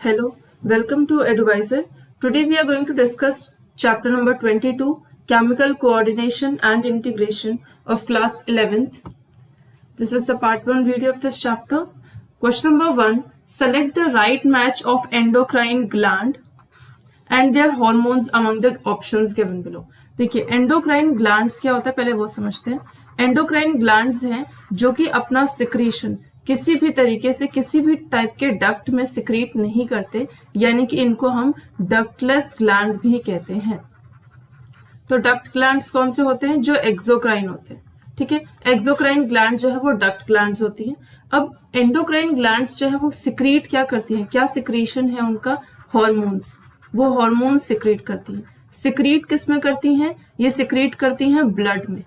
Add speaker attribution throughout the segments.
Speaker 1: Hello, welcome to Advisor. Today we are going to discuss chapter number 22, Chemical Coordination and Integration of class 11th. This is the part 1 video of this chapter. Question number 1, select the right match of endocrine gland and their hormones among the options given below. देखिए endocrine glands क्या होता है पहले वो समझते हैं. Endocrine glands हैं जो कि अपना secretion किसी भी तरीके से किसी भी टाइप के डक्ट में सिक्रीट नहीं करते, यानी कि इनको हम डक्टलेस ग्लैंड भी कहते हैं. तो डक्ट ग्लैंड्स कौन से होते हैं? जो एक्सोक्राइन होते हैं. ठीक है, एक्सोक्राइन ग्लैंड जो है वो डक्ट ग्लैंड्स होती है. अब एंडोक्राइन ग्लैंड्स जो है वो सिक्रीट क्या करती हैं? क्या सिक्रीशन है उनका? हॉर्मोन्स. वो हॉर्मोन्स सिक्रीट करती हैं. सिक्रीट किस में करती हैं? ये सिक्रीट करती हैं ब्लड में.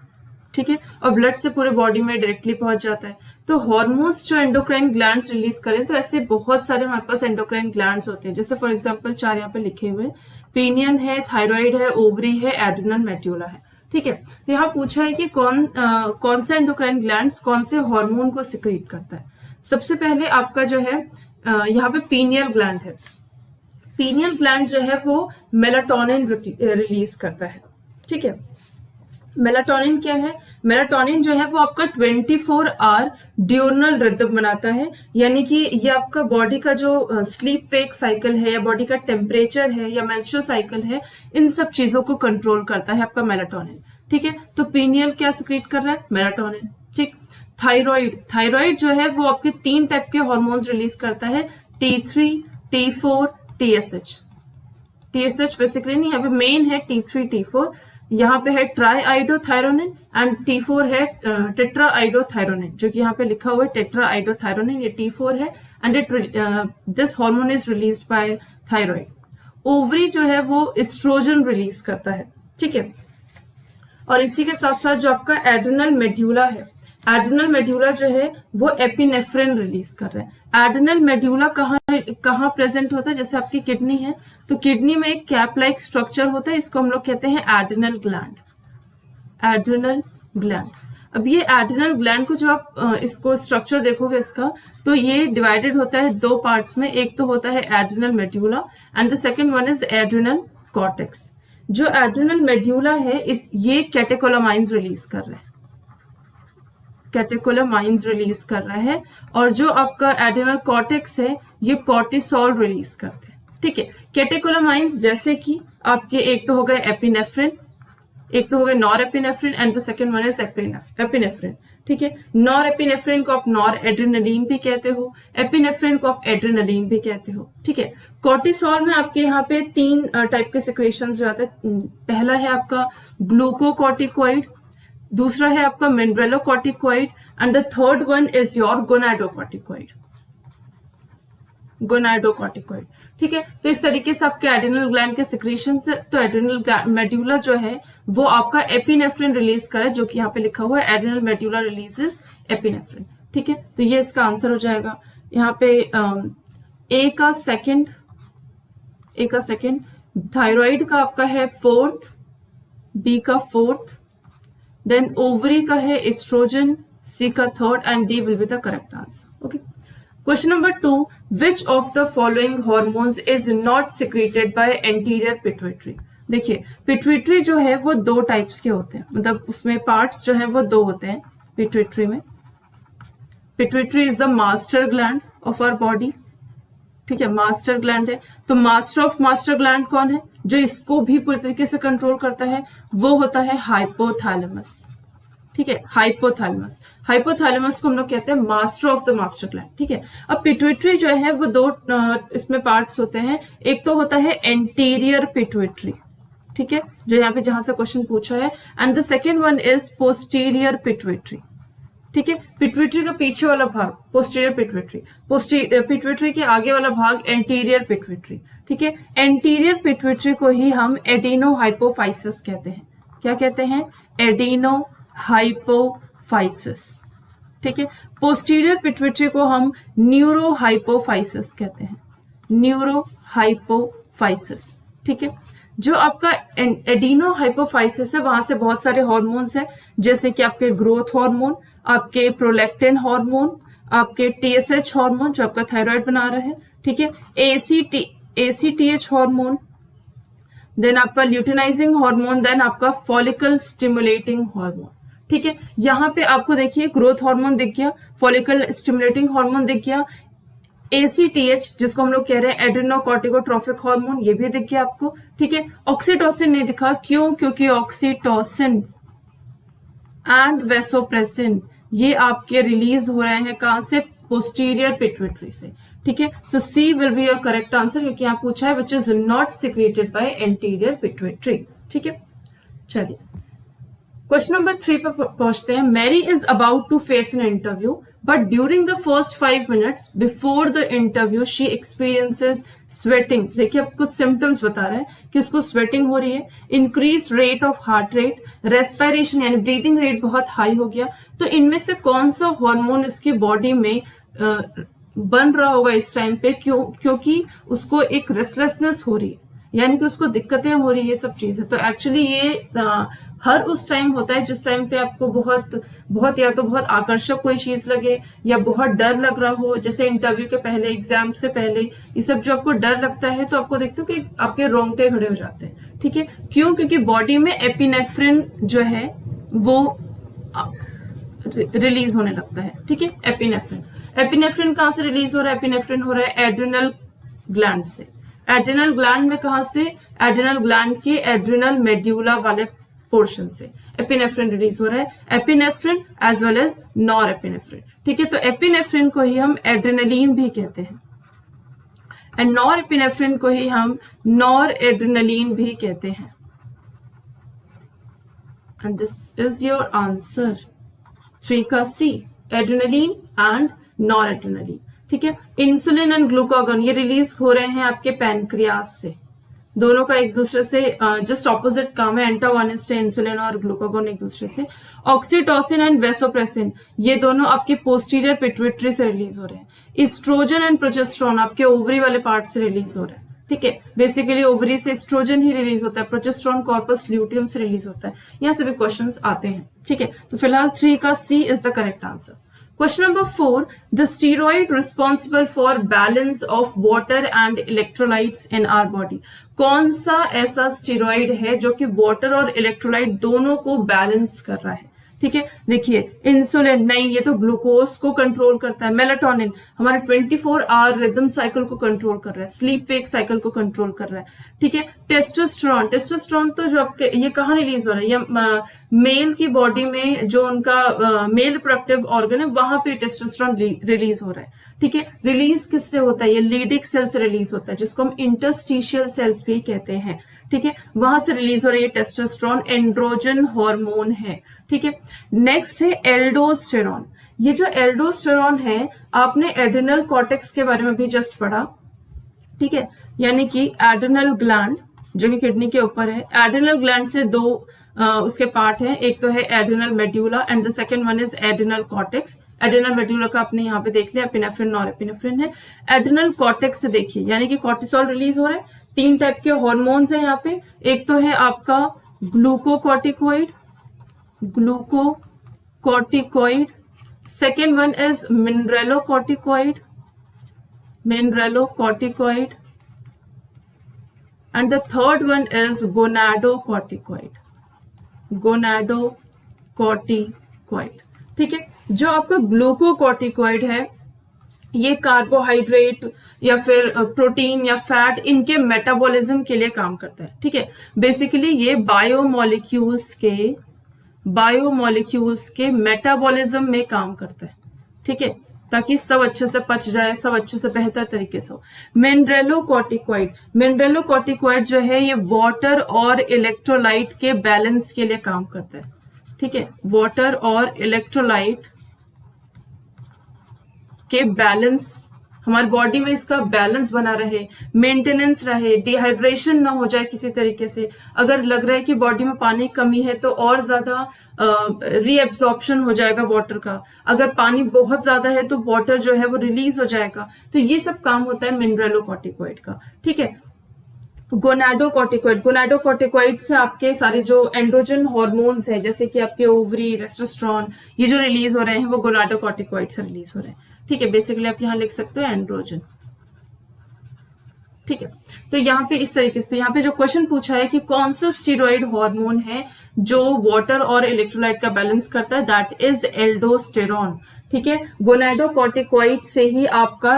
Speaker 1: ठीक है, और ब्लड से पूरे बॉडी में डायरेक्टली पहुंच जाता है. तो हॉर्मोन्स जो एंडोक्राइन ग्लैंड्स रिलीज करें, तो ऐसे बहुत सारे हमारे पास एंडोक्राइन ग्लैंड्स होते हैं. जैसे फॉर एग्जांपल 4 यहाँ पे लिखे हुए, पीनियन है, थायराइड है, ओवरी है, एड्रिनल मेड्यूला है. ठीक है, तो यहाँ पूछा है कि कौन सा एंडोक्राइन ग्लैंड्स कौन से हार्मोन को सिक्रीट करता है. सबसे पहले आपका जो है यहाँ पे पीनियल ग्लैंड है. पीनियल ग्लैंड जो है वो मेलाटोनिन रिलीज करता है. ठीक है, मेलाटोनिन क्या है? मेलाटोनिन जो है वो आपका 24 आवर ड्यूरनल रिदम बनाता है, यानी कि ये आपका बॉडी का जो स्लीप वेक साइकिल है या बॉडी का टेम्परेचर है या मेंस्ट्रुअल साइकिल है, इन सब चीजों को कंट्रोल करता है आपका मेलाटोनिन. ठीक है, तो पीनियल क्या सिक्रीट कर रहा है? मेलाटोनिन. ठीक. थायराइड जो है वो आपके 3 टाइप के हॉर्मोन्स रिलीज करता है, T3, T4, TSH. TSH basically नहीं, यहाँ पे मेन है T3, T4. यहाँ पे है ट्राईआइडोथायरोनिन एंड T4 है टेट्राआइडोथायरोनिन, जो कि यहाँ पे लिखा हुआ है टेट्राआइडोथायरोनिन. ये T4 है and this hormone is released by thyroid. Ovary जो है वो एस्ट्रोजन रिलीज करता है. ठीक है, और इसी के साथ साथ जो आपका एड्रिनल मेड्यूला है, एड्रिनल मेड्यूला जो है वो एपिनेफ्रिन रिलीज कर रहा है. एड्रिनल मेड्यूला कहाँ प्रेजेंट होता है? जैसे आपकी किडनी है, तो किडनी में एक कैप लाइक स्ट्रक्चर होता है, इसको हम लोग कहते हैं एड्रिनल ग्लैंड. Adrenal gland. अब ये एड्रिनल ग्लैंड को जब आप इसको स्ट्रक्चर देखोगे इसका, तो ये डिवाइडेड होता है 2 पार्ट्स में. एक तो होता है adrenal medulla and the second one is adrenal cortex. जो एड्रिनल मेड्यूला है ये कैटेकोलामाइंस रिलीज कर रहा है. कैटेकोलामाइंस रिलीज कर रहा है, और जो आपका एड्रिनल कॉर्टेक्स है ये कॉर्टिसोल रिलीज करते हैं. ठीक है, कैटेकोलामाइंस जैसे कि आपके एक तो हो गए एपिनेफ्रिन, एक तो हो गए nor epinephrine and the second one is epinephrine. ठीक है, नॉर एपिनेफ्रिन को आप नॉर एड्रेनलिन भी कहते हो, एपिनेफ्रिन को आप एड्रेनलिन भी कहते हो. ठीक है, कॉर्टिसोल में आपके यहाँ पे 3 टाइप के सिक्रेशंस जो आते हैं. पहला है आपका ग्लूकोकॉर्टिकॉइड, दूसरा है आपका mineralocorticoid and the third one is your gonadocorticoid. Gonadocorticoid. ठीक है, तो इस तरीके से आपके एड्रिनल ग्लैंड के सिक्रेशन से, तो एड्रिनल मेड्यूला जो है वो आपका एपिनेफ्रिन रिलीज करे, जो कि यहाँ पे लिखा हुआ है एड्रिनल मेड्यूला रिलीजेस एपिनेफ्रिन. ठीक है, तो ये इसका आंसर हो जाएगा. यहाँ पे ए का सेकंड थायराइड का आपका है 4th, बी का 4th, देन ओवरी का है एस्ट्रोजन, सी का 3rd and D will be the correct answer. Okay. Question number 2, which of the following hormones is not secreted by anterior pituitary? देखिए, पिट्यूटरी जो है वो 2 टाइप्स के होते हैं, मतलब उसमें पार्ट्स जो है वो 2 होते हैं पिट्यूटरी में. Pituitary is the master gland of our body. ठीक है, मास्टर ग्लैंड है. तो मास्टर ऑफ मास्टर ग्लैंड कौन है? जो इसको भी पूरी तरीके से कंट्रोल करता है वो होता है हाइपोथैलेमस. ठीक है, हाइपोथैलेमस को हम लोग कहते हैं master of the master gland. ठीक है, अब पिट्यूटरी जो है वो 2 इसमें पार्ट्स होते हैं. एक तो होता है एंटीरियर पिट्यूटरी. ठीक है, जो यहाँ पे जहां से क्वेश्चन पूछा है, and the second one is posterior pituitary. ठीक है, पिट्यूटरी का पीछे वाला भाग पोस्टीरियर पिट्यूटरी, पिट्यूटरी के आगे वाला भाग एंटीरियर पिट्यूटरी. ठीक है, एंटीरियर पिट्यूटरी को ही हम एडिनो हाइपोफाइसिस कहते हैं. क्या कहते हैं? Adeno hypophysis. ठीक है, पोस्टीरियर पिट्यूटरी को हम न्यूरो हाइपोफाइसिस कहते हैं. Neuro hypophysis. ठीक है, जो आपका एडिनो हाइपोफाइसिस है वहां से बहुत सारे हॉर्मोन्स हैं, जैसे कि आपके ग्रोथ हार्मोन, आपके प्रोलैक्टिन हार्मोन, आपके TSH हार्मोन जो आपका थायराइड बना रहा है. ठीक है, ACTH हार्मोन, देन आपका ल्यूटिनाइजिंग हार्मोन, देन आपका फॉलिकल स्टिमुलेटिंग हार्मोन। ठीक है, यहाँ पे आपको देखिए ग्रोथ हार्मोन दिख गया, फॉलिकल स्टिमुलेटिंग हार्मोन दिख गया, ACTH जिसको हम लोग कह रहे हैं एड्रेनोकॉर्टिकोट्रोफिक हार्मोन, ये भी दिख गया आपको। ठीक है, ऑक्सीटोसिन नहीं दिखा, क्यों? क्योंकि ऑक्सीटोसिन एंड वेसोप्रेसिन ये आपके रिलीज हो रहे हैं कहां से? पोस्टीरियर पिट्यूटरी से। ठीक है, तो C will be your correct answer, क्योंकि यहाँ पूछा है which is not secreted by anterior pituitary. ठीक है, चलिए क्वेश्चन नंबर 3 पर पहुंचते हैं। Mary is about to face an interview but during the first 5 minutes before the interview she experiences sweating. देखिए अब कुछ सिम्टम्स बता रहा है कि उसको स्वेटिंग हो रही है, increase rate of heart rate, respiration यानी ब्रीदिंग रेट बहुत हाई हो गया। तो इनमें से कौन सा हार्मोन इसकी बॉडी में बन रहा होगा इस टाइम पे? क्योंकि उसको एक रेस्टलेसनेस हो रही है, यानी कि उसको दिक्कतें हो रही है, सब चीजें। तो एक्चुअली ये हर उस टाइम होता है जिस टाइम पे आपको बहुत या तो बहुत आकर्षक कोई चीज लगे या बहुत डर लग रहा हो, जैसे इंटरव्यू के पहले, एग्जाम से पहले, ये सब जो आपको डर लगता है तो आपको देखते हो कि आपके रोंगटे खड़े हो जाते हैं। ठीक है, क्यों? क्योंकि बॉडी में एपिनेफ्रिन जो है वो रिलीज होने लगता है। ठीक है, एपिनेफ्रिन कहां से रिलीज हो रहा है? एपिनेफ्रिन हो रहा है एड्रिनल ग्लैंड से। एड्रिनल ग्लैंड में कहां से? एड्रिनल ग्लैंड के एड्रिनल मेड्यूला वाले पोर्शन से एपिनेफ्रिन रिलीज हो रहा है। Epinephrine as well as norepinephrine. ठीक है, तो एपिनेफ्रिन को ही हम एड्रेनलिन भी कहते हैं एंड नॉर एपिनेफ्रिन को ही हम नॉर एड्रेनलिन भी कहते हैं। And this is your answer 3 का सी, एड्रेनलिन एंड नॉर एड्रेनलिन। ठीक है, इंसुलिन एंड ग्लूकागॉन ये रिलीज हो रहे हैं आपके पैनक्रियास से। दोनों का एक दूसरे से जस्ट ऑपोजिट काम है, एंटागोनिस्ट है इंसुलिन और ग्लूकागॉन एक दूसरे से। ऑक्सीटोसिन एंड वेसोप्रेसिन ये दोनों आपके पोस्टीरियर पिट्यूटरी से रिलीज हो रहे हैं। एस्ट्रोजन एंड प्रोजेस्टेरोन आपके ओवरी वाले पार्ट से रिलीज हो रहा है। ठीक है, बेसिकली ओवरी से एस्ट्रोजन ही रिलीज होता है, प्रोजेस्टेरोन कॉर्पस ल्यूटियम से रिलीज होता है। यहाँ से भी क्वेश्चंस आते हैं। ठीक है, तो फिलहाल 3 का C is the correct answer. Question number 4, the steroid responsible for balance of water and electrolytes in our body. कौन सा ऐसा स्टीरॉइड है जो कि वाटर और इलेक्ट्रोलाइट दोनों को बैलेंस कर रहा है? ठीक है, देखिए इंसुलिन नहीं, ये तो ग्लूकोज को कंट्रोल करता है। मेलाटोनिन हमारे 24 आवर रिदम साइकिल को कंट्रोल कर रहा है, स्लीप वेक साइकिल को कंट्रोल कर रहा है। ठीक है, टेस्टोस्टेरोन तो जो आपके ये कहाँ रिलीज हो रहा है? ये मेल की बॉडी में जो उनका मेल रिप्रोडक्टिव ऑर्गन है वहां पे टेस्टोस्टेरोन रिलीज हो रहा है। ठीक है, रिलीज किससे होता है? ये लीडिक सेल से रिलीज होता है, जिसको हम इंटरस्टिशियल सेल्स भी कहते हैं। ठीक है, वहां से रिलीज हो रही है टेस्टोस्टेरोन, एंड्रोजन हार्मोन है। ठीक है, नेक्स्ट है एल्डोस्टेरोन। ये जो एल्डोस्टेरोन है आपने एड्रिनल कॉर्टेक्स के बारे में भी जस्ट पढ़ा। ठीक है, यानी कि एड्रिनल ग्लैंड जो कि किडनी के ऊपर है। एड्रिनल ग्लैंड से दो उसके पार्ट है, एक तो है adrenal medulla and the second one is adrenal cortex. Adrenal medulla का आपने यहाँ पे देख लिया, एपिनेफ्रिन नॉर एपिनेफ्रिन है। एड्रिनल कॉर्टेक्स से देखिए, यानी कि कॉर्टिसोल रिलीज हो रहा है। 3 टाइप के हॉर्मोन्स हैं यहाँ पे, एक तो है आपका glucocorticoid, second one is mineralocorticoid, and the third one is gonadocorticoid. ठीक है, जो आपका ग्लूकोकॉर्टिकोइड है ये कार्बोहाइड्रेट या फिर प्रोटीन या फैट इनके मेटाबॉलिज्म के लिए काम करता है। ठीक है, बेसिकली ये बायोमोलिक्यूल्स के मेटाबॉलिज्म में काम करता है। ठीक है, ताकि सब अच्छे से पच जाए, सब अच्छे से बेहतर तरीके से हो। मिनरेलोकॉर्टिकोइड जो है ये वाटर और इलेक्ट्रोलाइट के बैलेंस के लिए काम करता है। ठीक है, वाटर और इलेक्ट्रोलाइट के बैलेंस, हमारी बॉडी में इसका बैलेंस बना रहे, मेंटेनेंस रहे, डिहाइड्रेशन ना हो जाए किसी तरीके से। अगर लग रहा है कि बॉडी में पानी कमी है तो और ज्यादा रीएब्जॉर्प्शन हो जाएगा वाटर का। अगर पानी बहुत ज्यादा है तो वाटर जो है वो रिलीज हो जाएगा। तो ये सब काम होता है मिनरेलोकॉर्टिकोइड का। ठीक है, गोनाडोकॉर्टिकोइड से आपके सारे जो एंड्रोजन हार्मोन्स हैं, जैसे कि आपके ओवरी, टेस्टोस्टेरोन, ये जो रिलीज हो रहे हैं वो गोनाडोकॉर्टिकोइड से रिलीज हो रहे हैं। ठीक है, बेसिकली आप यहाँ लिख सकते हो एंड्रोजन। ठीक है। तो यहाँ पे इस तरीके से यहाँ पे जो क्वेश्चन पूछा है कि कौन सा स्टीरॉइड हार्मोन है जो वाटर और इलेक्ट्रोलाइट का बैलेंस करता है, दैट इज एल्डोस्टेरॉन। ठीक है, गोनाडोकॉर्टिकॉइड से ही आपका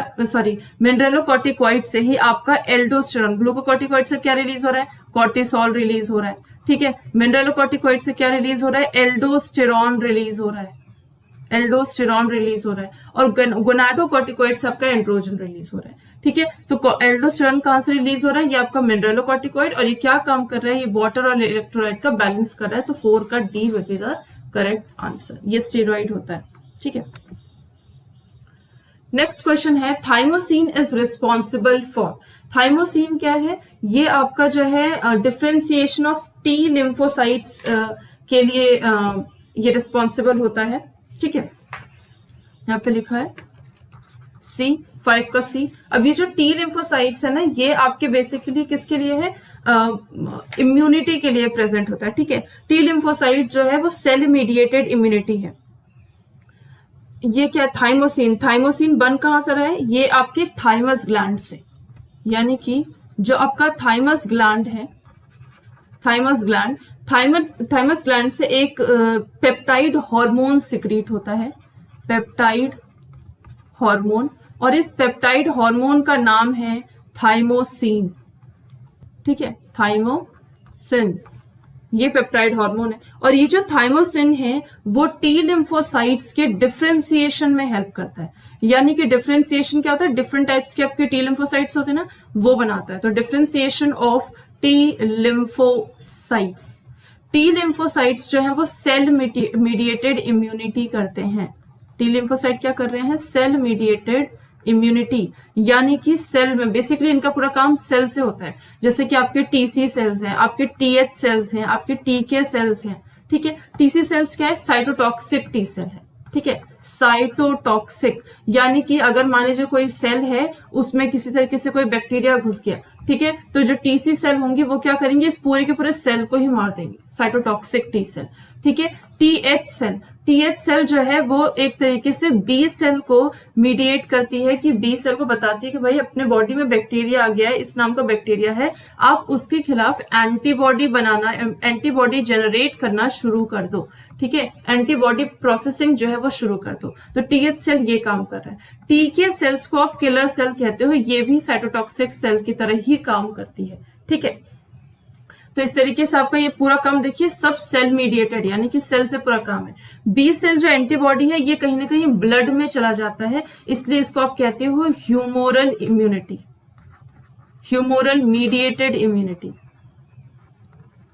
Speaker 1: मिनरलोकॉर्टिकॉइड से ही आपका एल्डोस्टेरॉन, ग्लूकोकॉर्टिकॉइड से क्या रिलीज हो रहा है, कॉर्टिसोल रिलीज हो रहा है। ठीक है, मिनरलोकॉर्टिकॉइड से क्या रिलीज हो रहा है, एल्डोस्टेरॉन रिलीज हो रहा है, एल्डोस्टेरॉन रिलीज हो रहा है। और गोनाडोकॉर्टिकॉइड से आपका एंड्रोजन रिलीज हो रहा है। ठीक है, तो एल्डोस्टेरॉन कहां से रिलीज हो रहा है, ये आपका मिनरलोकॉर्टिकॉइड, और ये क्या काम कर रहा है, ये वाटर और इलेक्ट्रोलाइट का बैलेंस कर रहा है। तो 4 का D will be the correct answer, ये स्टेरॉइड होता है। ठीक है, नेक्स्ट क्वेश्चन है thymosin is responsible for. Thymosin क्या है, ये आपका जो है डिफरेंशिएशन ऑफ टी लिम्फोसाइट्स के लिए ये रिस्पॉन्सिबल होता है। ठीक है, यहाँ पे लिखा है सी, 5 का सी। अब ये जो टी लिम्फोसाइट्स है ना, ये आपके बेसिकली किसके लिए है, इम्यूनिटी के लिए प्रेजेंट होता है। ठीक है, टी लिम्फोसाइट जो है वो सेल मीडिएटेड इम्यूनिटी है। ये क्या, थाइमोसिन, थाइमोसिन बन कहां से रहा है, ये आपके थाइमस ग्लैंड से, यानी कि जो आपका थाइमस ग्लैंड है, थाइमस ग्लैंड से एक पेप्टाइड हार्मोन सिक्रीट होता है, पेप्टाइड हार्मोन, और इस पेप्टाइड हार्मोन का नाम है थाइमोसिन। ठीक है, थाइमोसिन ये पेप्टाइड हार्मोन है। और ये जो थाइमोसिन है वो टी लिम्फोसाइट्स के डिफरेंशिएशन में हेल्प करता है। यानी कि डिफरेंशिएशन क्या होता है, डिफरेंट टाइप्स के आपके टी लिम्फोसाइट्स होते हैं ना, वो बनाता है। तो differentiation of T lymphocytes, T lymphocytes जो है वो सेल मीडिएटेड इम्यूनिटी करते हैं। टी लिम्फोसाइट क्या कर रहे हैं, सेल मीडिएटेड इम्यूनिटी, यानी कि सेल में बेसिकली इनका पूरा काम सेल से होता है। जैसे कि आपके टीसी सेल्स हैं, आपके टीएच सेल्स हैं, आपके टीके सेल्स हैं। ठीक है, टीसी सेल्स क्या है, साइटोटॉक्सिक टी सेल है। ठीक है, साइटोटॉक्सिक, यानी कि अगर मान लीजिए कोई सेल है उसमें किसी तरीके से कोई बैक्टीरिया घुस गया, ठीक है, तो जो टीसी सेल होंगी वो क्या करेंगे, इस पूरे के पूरे सेल को ही मार देंगे, साइटोटॉक्सिक टी सेल। ठीक है, टीएच सेल जो है वो एक तरीके से बी सेल को मीडिएट करती है, कि बी सेल को बताती है कि भाई अपने बॉडी में बैक्टीरिया आ गया है, इस नाम का बैक्टीरिया है, आप उसके खिलाफ एंटीबॉडी बनाना, एंटीबॉडी जनरेट करना शुरू कर दो। ठीक है, एंटीबॉडी प्रोसेसिंग जो है वो शुरू कर दो। तो टीएच सेल ये काम कर रहा है। टीके सेल्स को आप किलर सेल कहते हो, ये भी साइटोटॉक्सिक सेल की तरह ही काम करती है। ठीक है, तो इस तरीके से आपका ये पूरा काम देखिए सब सेल मीडिएटेड, यानी कि सेल से पूरा काम है। बी सेल जो एंटीबॉडी है ये कहीं ना कहीं ब्लड में चला जाता है, इसलिए इसको आप कहते हो humoral immunity, humoral mediated immunity,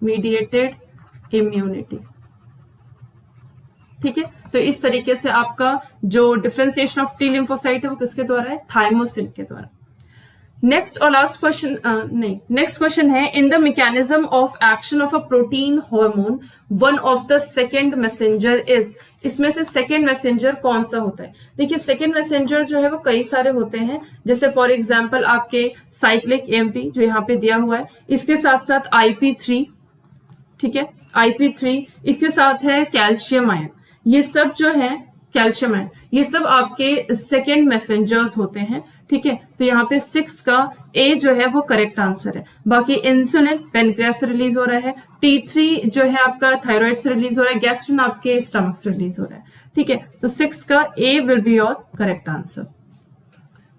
Speaker 1: mediated immunity. ठीक है, तो इस तरीके से आपका जो डिफरेंशिएशन ऑफ टी लिम्फोसाइट है वो किसके द्वारा है, थाइमोसिन के द्वारा। नेक्स्ट और लास्ट क्वेश्चन नेक्स्ट क्वेश्चन है, in the mechanism of action of a protein hormone one of the second messenger is. इसमें से सेकेंड मैसेंजर कौन सा होता है। देखिए सेकेंड मैसेंजर जो है वो कई सारे होते हैं, जैसे फॉर एग्जांपल आपके साइक्लिक एएमपी जो यहाँ पे दिया हुआ है, इसके साथ साथ IP3, ठीक है, IP3, इसके साथ है कैल्शियम आयन, ये सब जो है कैल्शियम आयन, ये सब आपके सेकेंड मैसेंजर्स होते हैं। ठीक है, तो यहाँ पे 6 का ए जो है वो करेक्ट आंसर है। बाकी इंसुलिन पेनक्रियास से रिलीज हो रहा है, T3 जो है आपका थायराइड से रिलीज हो रहा है, गैस्ट्रिन आपके स्टमक से रिलीज हो रहा है। ठीक है, तो 6 का A will be your correct answer.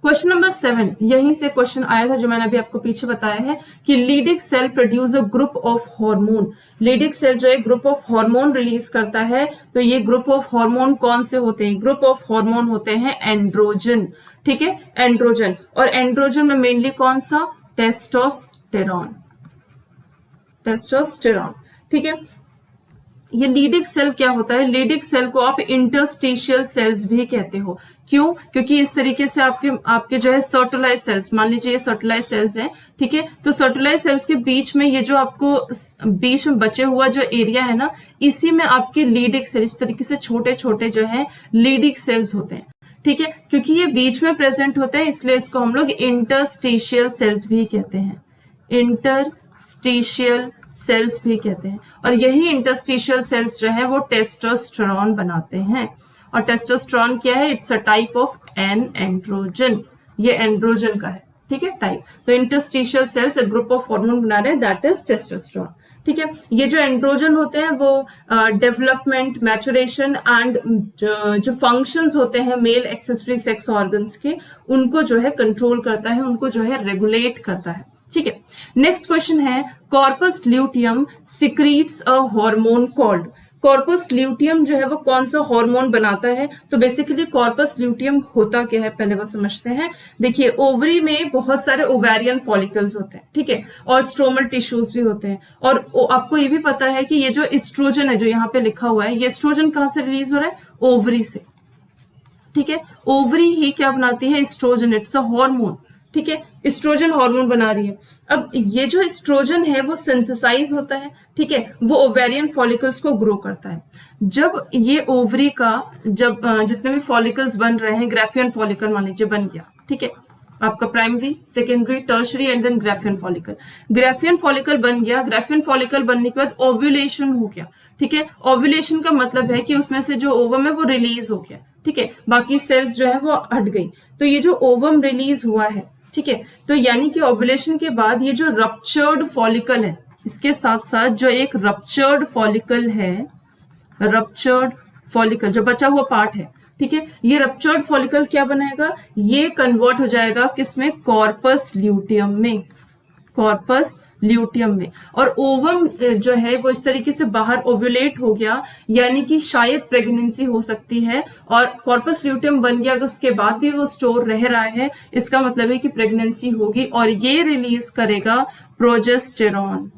Speaker 1: Question number 7, यहीं से क्वेश्चन आया था जो मैंने अभी आपको पीछे बताया है कि Leydig cell produce a group of hormone. Leydig cell जो है ग्रुप ऑफ हार्मोन रिलीज करता है, तो ये ग्रुप ऑफ हार्मोन कौन से होते हैं, ग्रुप ऑफ हार्मोन होते हैं एंड्रोजन। ठीक है, एंड्रोजन, और एंड्रोजन में मेनली कौन सा, टेस्टोस्टेरॉन, टेस्टोस्टेरॉन। ठीक है, ये लीडिक सेल क्या होता है, लीडिक सेल को आप इंटरस्टिशियल सेल्स भी कहते हो। क्यों, क्योंकि इस तरीके से आपके जो है सर्टुलाइज सेल्स, मान लीजिए ये सर्टुलाइज सेल्स हैं, ठीक है, तो सर्टुलाइज सेल्स के बीच में ये जो आपको बीच में बचे हुआ जो एरिया है ना, इसी में आपके लीडिक सेल, इस तरीके से छोटे छोटे जो है लीडिक सेल्स होते हैं। ठीक है, क्योंकि ये बीच में प्रेजेंट होते हैं इसलिए इसको हम लोग इंटरस्टिशियल सेल्स भी कहते हैं, इंटरस्टिशियल सेल्स भी कहते हैं। और यही इंटरस्टिशियल सेल्स जो है वो टेस्टोस्टेरॉन बनाते हैं। और टेस्टोस्टेरॉन क्या है, it's a type of an androgen, ये एंड्रोजन का है। ठीक है, टाइप। तो इंटरस्टिशियल सेल्स एक ग्रुप ऑफ हार्मोन बना रहे हैं, दैट इज टेस्टोस्टेरोन। ठीक है, ये जो एंड्रोजन होते हैं वो डेवलपमेंट, मैचुरेशन एंड जो फंक्शंस होते हैं मेल एक्सेसरी सेक्स ऑर्गन्स के, उनको जो है कंट्रोल करता है, उनको जो है रेगुलेट करता है। ठीक है, नेक्स्ट क्वेश्चन है corpus luteum secretes a hormone called. Corpus luteum जो है वो कौन सा हार्मोन बनाता है? तो बेसिकली कॉर्पस ल्यूटियम होता क्या है पहले वो समझते हैं। देखिए, ओवरी में बहुत सारे ओवेरियन फॉलिकल्स होते हैं, ठीक है, और स्ट्रोमल टिश्यूज भी होते हैं। और आपको ये भी पता है कि ये जो एस्ट्रोजन है जो यहाँ पे लिखा हुआ है, ये एस्ट्रोजन कहाँ से रिलीज हो रहा है? ओवरी से। ठीक है, ओवरी ही क्या बनाती है? Estrogen, it's a hormone. ठीक है, एस्ट्रोजन हार्मोन बना रही है। अब ये जो एस्ट्रोजन है वो सिंथेसाइज होता है, ठीक है, वो ओवेरियन फॉलिकल्स को ग्रो करता है। जब ये ओवरी का जब जितने भी फॉलिकल्स बन रहे हैं, ग्राफियन फॉलिकल मान लीजिए बन गया, ठीक है, आपका primary, secondary, tertiary and then Graafian follicle. Graafian follicle बन गया, ग्राफियन फॉलिकल बनने के बाद ओव्यूलेशन हो गया। ठीक है, ओव्यूलेशन का मतलब है कि उसमें से जो ओवम है वो रिलीज हो गया। ठीक है, बाकी सेल्स जो है वो हट गई। तो ये जो ओवम रिलीज हुआ है, ठीक है, तो यानी कि ओव्यूलेशन के बाद ये जो रप्चर्ड फॉलिकल है, इसके साथ साथ जो एक रप्चर्ड फॉलिकल है, रप्चर्ड फॉलिकल जो बचा हुआ पार्ट है, ठीक है, ये रप्चर्ड फॉलिकल क्या बनाएगा? ये कन्वर्ट हो जाएगा किसमें? कॉर्पस ल्यूटियम में, कॉर्पस ल्यूटियम में। और ओवम जो है वो इस तरीके से बाहर ओव्यूलेट हो गया, यानी कि शायद प्रेगनेंसी हो सकती है। और कॉर्पस ल्यूटियम बन गया, अगर उसके बाद भी वो स्टोर रह रहा है, इसका मतलब है कि प्रेगनेंसी होगी और ये रिलीज करेगा प्रोजेस्टेरॉन।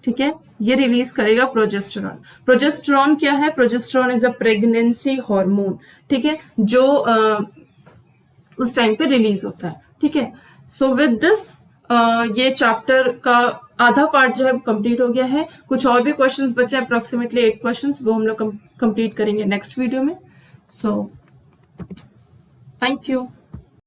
Speaker 1: ठीक है, ये रिलीज करेगा प्रोजेस्टेरॉन। प्रोजेस्टेरॉन क्या है? Progesterone is a pregnancy hormone, ठीक है, जो उस टाइम पे रिलीज होता है। ठीक है, सो विद दिस ये चैप्टर का आधा पार्ट जो है वो कंप्लीट हो गया है। कुछ और भी क्वेश्चंस बचे हैं, अप्रोक्सीमेटली 8 क्वेश्चंस, वो हम लोग कंप्लीट करेंगे नेक्स्ट वीडियो में। So thank you.